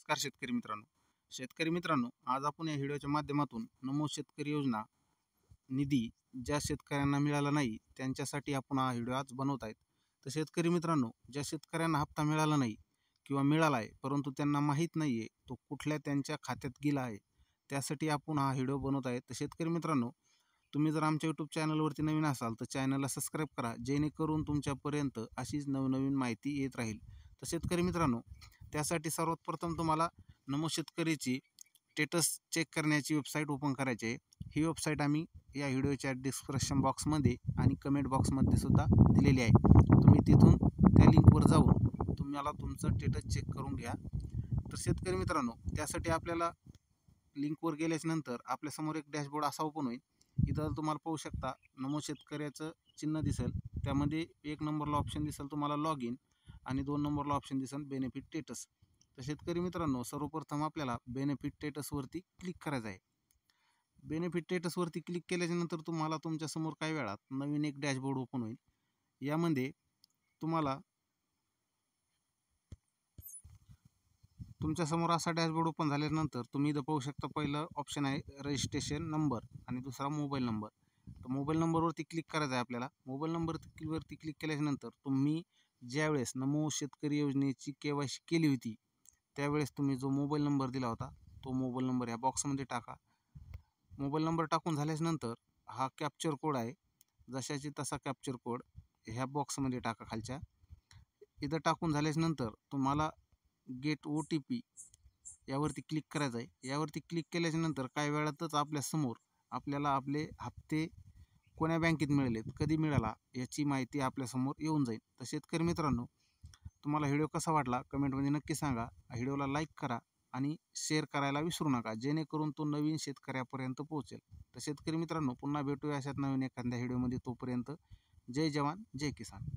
नमस्कार शेतकरी मित्रांनो, आज आपण या व्हिडिओच्या माध्यमातून नमो शेतकरी योजना निधी ज्या शेतकऱ्यांना मिळाला नाही त्यांच्यासाठी आपण हा व्हिडिओ आज बनवत आहेत. तर शेतकरी मित्रांनो, ज्या शेतकऱ्यांना हप्ता मिळाला नाही किंवा मिळाला आहे परंतु त्यांना माहीत नाही आहे तो कुठल्या त्यांच्या खात्यात गेला आहे, त्यासाठी आपण हा व्हिडिओ बनवत आहे. तर शेतकरी मित्रांनो, तुम्ही जर आमच्या यूट्यूब चॅनलवरती नवीन असाल तर चॅनलला सबस्क्राईब करा, जेणेकरून तुमच्यापर्यंत अशीच नवनवीन माहिती येत राहील. तर शेतकरी मित्रांनो, त्यासाठी सर्वात प्रथम तुम्हाला नमो शेतकरीची स्टेटस चेक करण्याची वेबसाईट ओपन करायची आहे. ही वेबसाईट आम्ही या व्हिडिओच्या डिस्क्रिप्शन बॉक्समध्ये आणि कमेंट बॉक्समध्ये सुद्धा दिलेली आहे. तुम्ही तिथून त्या लिंकवर जाऊन तुम्हाला तुमचं स्टेटस चेक करून घ्या. तर शेतकरी मित्रांनो, त्यासाठी आपल्याला लिंकवर गेल्याच्यानंतर आपल्यासमोर एक डॅशबोर्ड असा ओपन होईल. इथं तुम्हाला पाहू शकता नमो शेतकऱ्याचं चिन्ह दिसेल, त्यामध्ये 1 नंबरला ऑप्शन दिसेल तुम्हाला लॉग इन आणि 2 नंबरला ऑप्शन दिसेल बेनिफिट स्टेटस. तर शेतकरी मित्रांनो, सर्वप्रथम आपल्याला बेनिफिट स्टेटसवरती क्लिक करायचं आहे. बेनिफिट स्टेटसवरती क्लिक केल्याच्यानंतर तुम्हाला तुमच्यासमोर काही वेळात नवीन एक डॅशबोर्ड ओपन होईल. यामध्ये तुम्हाला तुमच्यासमोर असा डॅशबोर्ड ओपन झाल्यानंतर तुम्ही इथं पाहू शकता, पहिलं ऑप्शन आहे रजिस्ट्रेशन नंबर आणि दुसरा मोबाईल नंबर. तर मोबाईल नंबरवरती क्लिक करायचं आहे आपल्याला. मोबाईल नंबरवरती क्लिक केल्याच्यानंतर तुम्ही ज्यावेळेस नमो शेतकरी योजनेची KYC केली होती त्यावेळेस तुम्ही जो मोबाईल नंबर दिला होता तो मोबाईल नंबर ह्या बॉक्समध्ये टाका. मोबाईल नंबर टाकून झाल्याच्यानंतर हा कॅप्चर कोड आहे, जशाची तसा कॅप्चर कोड ह्या बॉक्समध्ये टाका खालच्या. इथं टाकून झाल्याच्यानंतर तुम्हाला गेट OTP यावरती क्लिक करायचं आहे. यावरती क्लिक केल्याच्यानंतर काही वेळातच आपल्यासमोर आपल्याला आपले हप्ते कोण्या बँकेत मिळालेत, कधी मिळाला याची माहिती आपल्यासमोर येऊन जाईल. तर शेतकरी मित्रांनो, तुम्हाला व्हिडिओ कसा वाटला कमेंटमध्ये नक्की सांगा. व्हिडिओला लाईक करा आणि शेअर करायला विसरू नका, जेणेकरून तो नवीन शेतकऱ्यापर्यंत पोहोचेल. तर शेतकरी मित्रांनो, पुन्हा भेटूया अशात नवीन एखाद्या व्हिडिओमध्ये. तोपर्यंत जय जवान जय किसान.